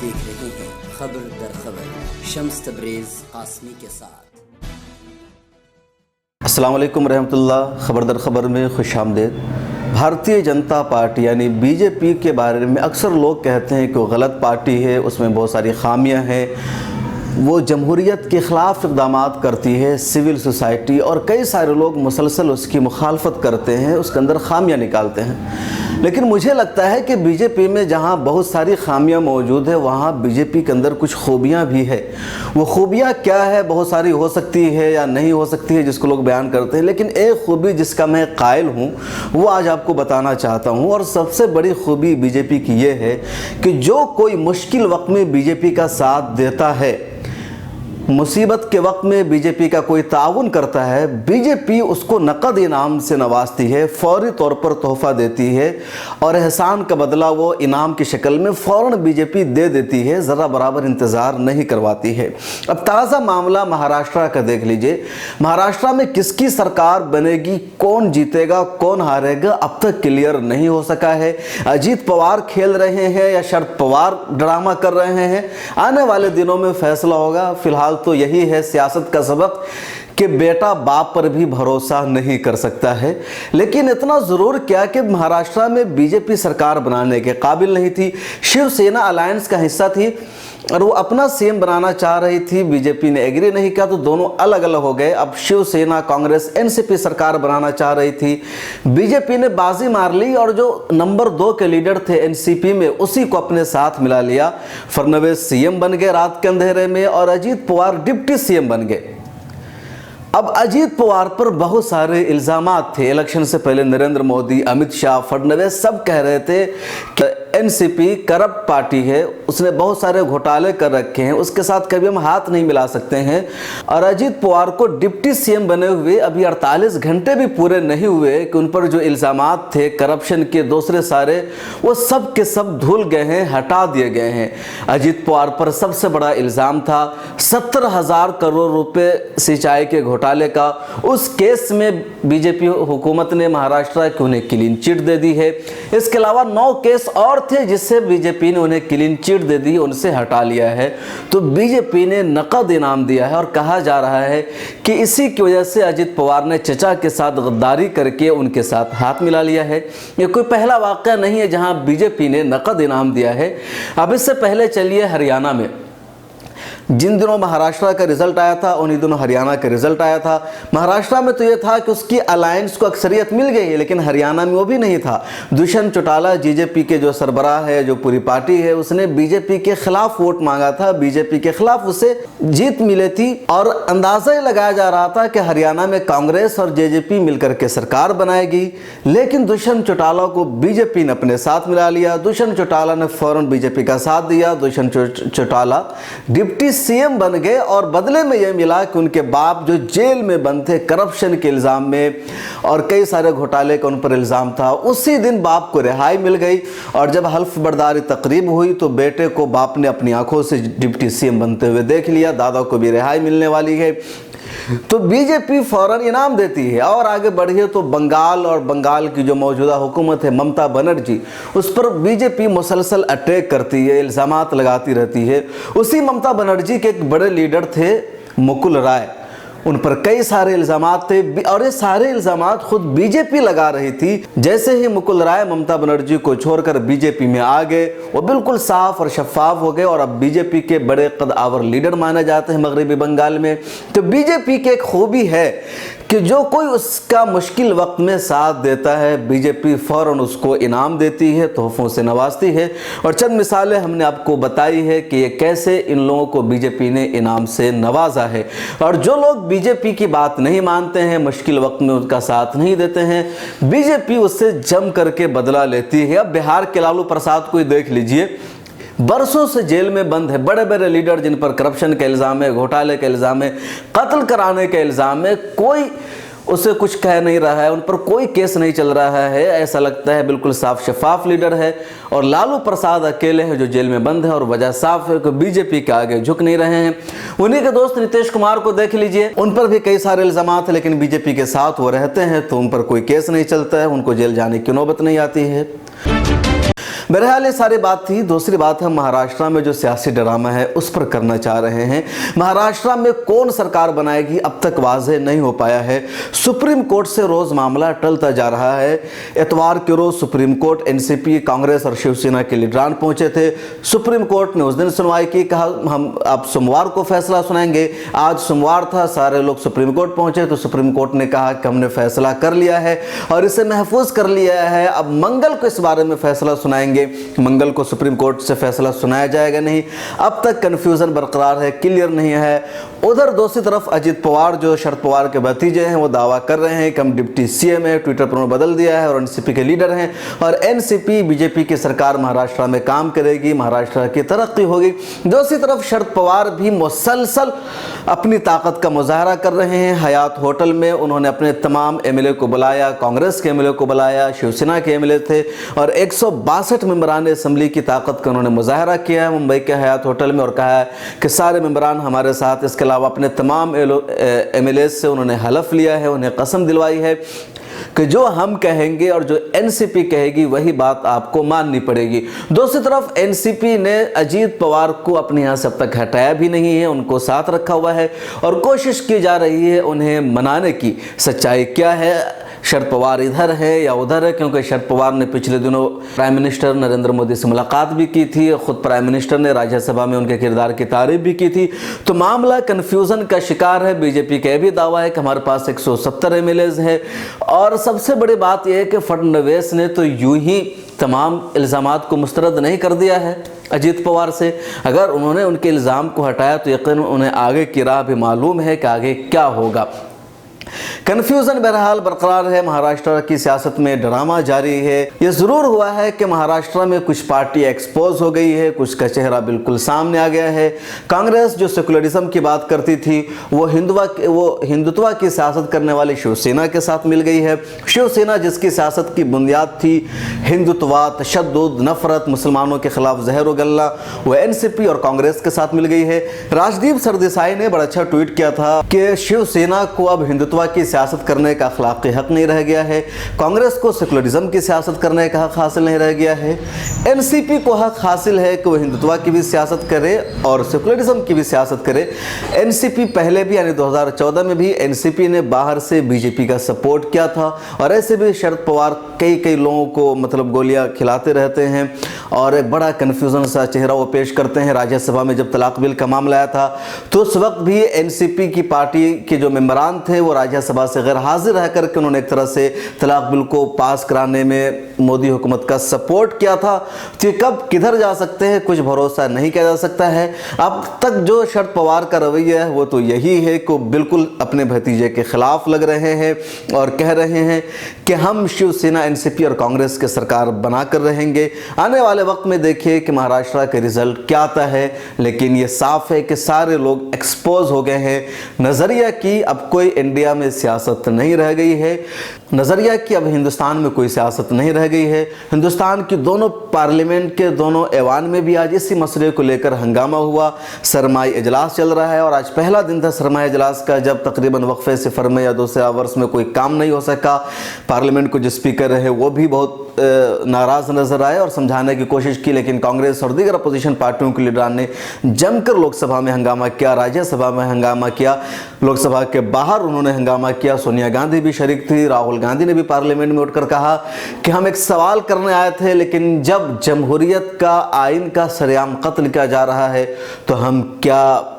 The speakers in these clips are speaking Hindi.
देख रहे हैं खबर दर खबर शम्स तबरेज़ कासमी के साथ। अस्सलाम वालेकुम रहमतुल्लाह। खबर दर खबर में खुश आमदीद। भारतीय जनता पार्टी यानी बीजेपी के बारे में अक्सर लोग कहते हैं कि वो गलत पार्टी है, उसमें बहुत सारी खामियां हैं, वो जमहूरियत के ख़िलाफ़ इक़दाम करती है, सिविल सोसाइटी और कई सारे लोग मुसलसल उसकी मुखालफत करते हैं, उसके अंदर खामियां निकालते हैं। लेकिन मुझे लगता है कि बीजेपी में जहां बहुत सारी खामियां मौजूद है वहां बीजेपी के अंदर कुछ खूबियां भी है। वो खूबियां क्या है, बहुत सारी हो सकती है या नहीं हो सकती है जिसको लोग बयान करते हैं, लेकिन एक खूबी जिसका मैं कायल हूँ वो आज आपको बताना चाहता हूँ। और सबसे बड़ी खूबी बीजेपी की ये है कि जो कोई मुश्किल वक्त में बीजेपी का साथ देता है, मुसीबत के वक्त में बीजेपी का कोई ताउन करता है, बीजेपी उसको नकद इनाम से नवाजती है, फौरी तौर पर तोहफ़ा देती है और एहसान का बदला वो इनाम की शक्ल में फ़ौरन बीजेपी दे देती है, ज़रा बराबर इंतज़ार नहीं करवाती है। अब ताज़ा मामला महाराष्ट्र का देख लीजिए। महाराष्ट्र में किसकी सरकार बनेगी, कौन जीतेगा कौन हारेगा, अब तक क्लियर नहीं हो सका है। अजीत पवार खेल रहे हैं या शरद पवार ड्रामा कर रहे हैं, आने वाले दिनों में फैसला होगा। फिलहाल तो यही है सियासत का सबक कि बेटा बाप पर भी भरोसा नहीं कर सकता है। लेकिन इतना ज़रूर क्या कि महाराष्ट्र में बीजेपी सरकार बनाने के काबिल नहीं थी। शिवसेना अलायंस का हिस्सा थी और वो अपना सीएम बनाना चाह रही थी, बीजेपी ने एग्री नहीं किया तो दोनों अलग अलग हो गए। अब शिवसेना कांग्रेस एनसीपी सरकार बनाना चाह रही थी, बीजेपी ने बाजी मार ली और जो नंबर 2 के लीडर थे एनसीपी में उसी को अपने साथ मिला लिया। फडणवीस सीएम बन गए रात के अंधेरे में और अजीत पवार डिप्टी सीएम बन गए। अब अजीत पवार पर बहुत सारे इल्ज़ामात थे। इलेक्शन से पहले नरेंद्र मोदी, अमित शाह, फडणवीस सब कह रहे थे कि एनसीपी करप्ट पार्टी है, उसने बहुत सारे घोटाले कर रखे हैं, उसके साथ कभी हम हाथ नहीं मिला सकते हैं। और अजीत पवार को डिप्टी सीएम बने हुए अभी 48 घंटे भी पूरे नहीं हुए कि उन पर जो इल्ज़ामात थे करप्शन के दूसरे सारे, वो सब के सब धुल गए हैं, हटा दिए गए हैं। अजीत पवार पर सबसे बड़ा इल्ज़ाम था 70,000 करोड़ रुपए सिंचाई के घोटाले का। उस केस में बीजेपी हुकूमत ने महाराष्ट्र की उन्हें क्लीन चिट दे दी है। इसके अलावा 9 केस और थे जिससे बीजेपी ने उन्हें क्लीन चिट दे दी, उनसे हटा लिया है। तो बीजेपी ने नकद इनाम दिया है और कहा जा रहा है कि इसी की वजह से अजीत पवार ने चचा के साथ गद्दारी करके उनके साथ हाथ मिला लिया है। ये कोई पहला वाक़या नहीं है जहां बीजेपी ने नकद इनाम दिया है। अब इससे पहले चलिए हरियाणा में, जिन दिनों महाराष्ट्र का रिजल्ट आया था उन्हीं दिनों हरियाणा का रिजल्ट आया था। महाराष्ट्र में तो ये था कि उसकी अलायंस को अक्सरियत मिल गई है, लेकिन हरियाणा में वो भी नहीं था। दुष्यंत चौटाला जीजेपी के जो सरबराह है, जो पूरी पार्टी है, उसने बीजेपी के खिलाफ वोट मांगा था, बीजेपी के खिलाफ उसे जीत मिली थी और अंदाजा ही लगाया जा रहा था कि हरियाणा में कांग्रेस और जेजेपी मिलकर के सरकार बनाएगी। लेकिन दुष्यंत चौटाला को बीजेपी ने अपने साथ मिला लिया। दुष्यंत चौटाला ने फौरन बीजेपी का साथ दिया। दुष्यंत चौटाला डिप्टी सीएम बन गए और बदले में यह मिला कि उनके बाप जो जेल में बंद थे करप्शन के इल्ज़ाम में और कई सारे घोटाले का उन पर इल्ज़ाम था, उसी दिन बाप को रिहाई मिल गई। और जब हल्फ बर्दारी तकरीब हुई तो बेटे को बाप ने अपनी आंखों से डिप्टी सीएम बनते हुए देख लिया। दादा को भी रिहाई मिलने वाली है। तो बीजेपी फौरन इनाम देती है। और आगे बढ़िए तो बंगाल और बंगाल की जो मौजूदा हुकूमत है ममता बनर्जी, उस पर बीजेपी मुसलसल अटैक करती है, इल्ज़ामात लगाती रहती है। उसी ममता बनर्जी के एक बड़े लीडर थे मुकुल राय, उन पर कई सारे इल्ज़ामात थे और ये सारे इल्ज़ामात खुद बीजेपी लगा रही थी। जैसे ही मुकुल राय ममता बनर्जी को छोड़कर बीजेपी में आ गए, वो बिल्कुल साफ और शफाफ हो गए और अब बीजेपी के बड़े कद-आवर लीडर माने जाते हैं मगरबी बंगाल में। तो बीजेपी की एक खूबी है कि जो कोई उसका मुश्किल वक्त में साथ देता है, बीजेपी फ़ौरन उसको इनाम देती है, तोहफ़ों से नवाजती है। और चंद मिसालें हमने आपको बताई है कि ये कैसे इन लोगों को बीजेपी ने इनाम से नवाजा है। और जो लोग बीजेपी की बात नहीं मानते हैं, मुश्किल वक्त में उसका साथ नहीं देते हैं, बीजेपी उससे जम करके बदला लेती है। अब बिहार के लालू प्रसाद को ही देख लीजिए, बरसों से जेल में बंद है। बड़े बड़े लीडर जिन पर करप्शन का इल्ज़ाम है, घोटाले का इल्ज़ाम है, कत्ल कराने का इल्ज़ाम है, कोई उसे कुछ कह नहीं रहा है, उन पर कोई केस नहीं चल रहा है। ऐसा लगता है बिल्कुल साफ शफाफ लीडर है। और लालू प्रसाद अकेले हैं जो जेल में बंद है और वजह साफ है कि बीजेपी के आगे झुक नहीं रहे हैं। उन्हीं के दोस्त नीतीश कुमार को देख लीजिए, उन पर भी कई सारे इल्ज़ामात हैं, लेकिन बीजेपी के साथ वो रहते हैं तो उन पर कोई केस नहीं चलता है, उनको जेल जाने की नौबत नहीं आती है। बहरहाल ये सारी बात थी। दूसरी बात है महाराष्ट्र में जो सियासी ड्रामा है उस पर करना चाह रहे हैं। महाराष्ट्र में कौन सरकार बनाएगी अब तक वाज़ेह नहीं हो पाया है। सुप्रीम कोर्ट से रोज मामला टलता जा रहा है। इतवार के रोज सुप्रीम कोर्ट एनसीपी, कांग्रेस और शिवसेना के लीडरान पहुंचे थे। सुप्रीम कोर्ट ने उस दिन सुनवाई की, कहा हम अब सोमवार को फैसला सुनाएंगे। आज सोमवार था, सारे लोग सुप्रीम कोर्ट पहुंचे तो सुप्रीम कोर्ट ने कहा कि हमने फैसला कर लिया है और इसे महफूज कर लिया है। अब मंगल को इस बारे में फैसला सुनाएंगे। मंगल को सुप्रीम कोर्ट से फैसला सुनाया जाएगा नहीं, अब तक कंफ्यूजन बरकरार है, क्लियर नहीं है। उधर दूसरी तरफ अजित पवार जो शरद पवार के भतीजे हैं वो दावा कर रहे हैं कि हम डिप्टी सीएम है, ट्विटर पर उन्होंने बदल दिया है और एनसीपी के लीडर हैं और एनसीपी बीजेपी की सरकार महाराष्ट्र में काम करेगी, महाराष्ट्र की तरक्की होगी। दूसरी तरफ शरद पवार भी मुसलसल अपनी ताकत का मुजाहरा कर रहे हैं। हयात होटल में उन्होंने अपने तमाम एमएलए को बुलाया, कांग्रेस के एमएलए को बुलाया, शिवसेना के एमएलए थे और 162 मेंबरान असेंबली की ताकत का उन्होंने मुजाहरा किया है मुंबई के हयात होटल में और कहा है कि सारे मेंबरान हमारे साथ। इसके अलावा अपने तमाम एमएलए से उन्होंने हलफ लिया है, उन्हें कसम दिलवाई है कि जो हम कहेंगे और जो एनसीपी कहेगी वही बात आपको माननी पड़ेगी। दूसरी तरफ एनसीपी ने अजीत पवार को अपने यहाँ से अब तक हटाया भी नहीं है, उनको साथ रखा हुआ है और कोशिश की जा रही है उन्हें मनाने की। सच्चाई क्या है, शरद पवार इधर है या उधर है, क्योंकि शरद पवार ने पिछले दिनों प्राइम मिनिस्टर नरेंद्र मोदी से मुलाकात भी की थी, खुद प्राइम मिनिस्टर ने राज्यसभा में उनके किरदार की तारीफ भी की थी। तो मामला कन्फ्यूज़न का शिकार है। बीजेपी का भी दावा है कि हमारे पास 170 एमएलएज है और सबसे बड़ी बात यह है कि फडणवीस ने तो यूं ही तमाम इल्ज़ामात को मुस्तरद नहीं कर दिया है अजीत पवार से। अगर उन्होंने उनके इल्ज़ाम को हटाया तो यकीन उन्हें आगे की राह भी मालूम है कि आगे क्या होगा। कन्फ्यूजन बहरहाल बरकरार है। महाराष्ट्र की सियासत में ड्रामा जारी है। यह जरूर हुआ है कि महाराष्ट्र में कुछ पार्टी एक्सपोज हो गई है, कुछ का चेहरा बिल्कुल सामने आ गया है। कांग्रेस जो सेकुलरिज्म की बात करती थी वो हिंदुत्व की सियासत करने वाली शिवसेना के साथ मिल गई है। शिवसेना जिसकी सियासत की बुनियाद थी हिंदुत्व, तशद्दुद, नफरत, मुसलमानों के खिलाफ जहर गल्ला, वो एनसीपी और कांग्रेस के साथ मिल गई है। राजदीप सरदेसाई ने बड़ा अच्छा ट्वीट किया था कि शिवसेना को अब हिंदुत्व की सियासत करने का अखलाकी हक नहीं रह गया है, कांग्रेस को सेकुलरिज्म की सियासत करने का हक हासिल नहीं रह गया है, एनसीपी को हक हासिल है कि वह हिंदुत्व की भी सियासत करे और सेकुलरिज्म की भी सियासत करे। एनसीपी पहले भी यानी 2014 में भी एनसीपी ने बाहर से बीजेपी का सपोर्ट किया था और ऐसे भी शरद पवार कई लोगों को मतलब गोलियां खिलाते रहते हैं और एक बड़ा कन्फ्यूजन सा चेहरा वो पेश करते हैं। राज्यसभा में जब तलाक बिल का मामला आया था तो उस वक्त भी एनसीपी की पार्टी के जो मेंबरान थे वो राज्यसभा से गैर हाजिर रह करके उन्होंने एक तरह से तलाक बिल को पास कराने में मोदी हुकूमत का सपोर्ट किया था। तो कब किधर जा सकते हैं कुछ भरोसा नहीं किया जा सकता है। अब तक जो शरद पवार का रवैया है वो तो यही है कि बिल्कुल अपने भतीजे के खिलाफ लग रहे हैं और कह रहे हैं कि हम शिवसेना, एनसीपी और कांग्रेस के सरकार बनाकर रहेंगे। आने वाले वक्त में देखिए कि महाराष्ट्र के रिजल्ट क्या आता है, लेकिन ये साफ है कि सारे लोग एक्सपोज हो गए हैं। नजरिया की अब कोई इंडिया में सियासत नहीं रह गई है, नजरिया की अब हिंदुस्तान में कोई सियासत नहीं रह गई है। हिंदुस्तान की दोनों पार्लियामेंट के दोनों ऐवान में भी आज इसी मसले को लेकर हंगामा हुआ। सरमाई इजलास चल रहा है और आज पहला दिन था सरमाई इजलास का, जब तकरीबन वक्फे से फरमे या दूसरे वर्ष में कोई काम नहीं हो सका। पार्लियामेंट को जो स्पीकर रहे वो भी बहुत नाराज नजर आए और समझाने की कोशिश की, लेकिन कांग्रेस और दीगर अपोजिशन पार्टियों के लीडरान ने जमकर लोकसभा में हंगामा किया, राज्यसभा में हंगामा किया, लोकसभा के बाहर उन्होंने हंगामा किया। सोनिया गांधी भी शरीक थी, राहुल गांधी ने भी पार्लियामेंट में उठकर कहा कि हम एक सवाल करने आए थे, लेकिन जब जमहूरियत का आइन का सरेआम कत्ल किया जा रहा है तो हम क्या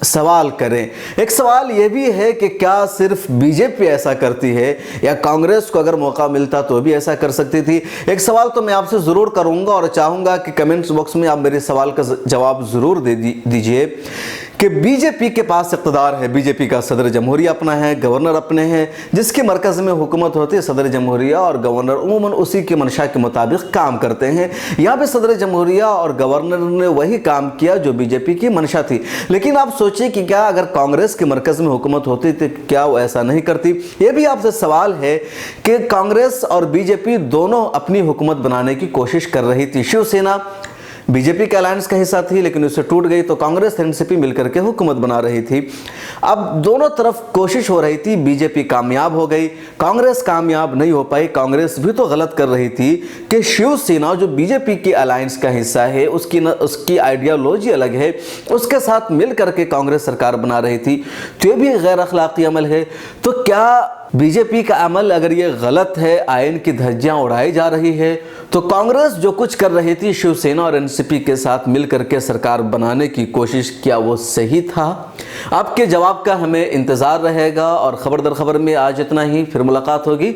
सवाल करें। एक सवाल यह भी है कि क्या सिर्फ बीजेपी ऐसा करती है या कांग्रेस को अगर मौका मिलता तो भी ऐसा कर सकती थी। एक सवाल तो मैं आपसे ज़रूर करूंगा और चाहूंगा कि कमेंट्स बॉक्स में आप मेरे सवाल का जवाब ज़रूर दीजिए कि बीजेपी के पास इक़्तिदार है, बीजेपी का सदर जमहूरिया अपना है, गवर्नर अपने हैं, जिसके मरकज़ में हुकूमत होती है सदर जमहूरिया और गवर्नर उमूमन उसी के मंशा के मुताबिक काम करते हैं। यहाँ पे सदर जमहूरिया और गवर्नर ने वही काम किया जो बीजेपी की मंशा थी। लेकिन आप सोचिए कि क्या अगर कांग्रेस के मरकज़ में हुकूमत होती तो क्या वो ऐसा नहीं करती। ये भी आपसे सवाल है कि कांग्रेस और बीजेपी दोनों अपनी हुकूमत बनाने की कोशिश कर रही थी। शिवसेना बीजेपी के अलायंस का हिस्सा थी, लेकिन उससे टूट गई तो कांग्रेस एनसीपी मिलकर के हुकूमत बना रही थी। अब दोनों तरफ कोशिश हो रही थी, बीजेपी कामयाब हो गई, कांग्रेस कामयाब नहीं हो पाई। कांग्रेस भी तो गलत कर रही थी कि शिवसेना जो बीजेपी की अलायंस का हिस्सा है, उसकी आइडियोलॉजी अलग है, उसके साथ मिल करके कांग्रेस सरकार बना रही थी, तो ये भी गैर अखलाकी अमल है। तो क्या बीजेपी का अमल अगर ये गलत है, आयन की धज्जियां उड़ाई जा रही है, तो कांग्रेस जो कुछ कर रही थी शिवसेना और एनसीपी के साथ मिलकर के सरकार बनाने की कोशिश, क्या वो सही था? आपके जवाब का हमें इंतजार रहेगा। और खबर दर खबर में आज इतना ही, फिर मुलाकात होगी।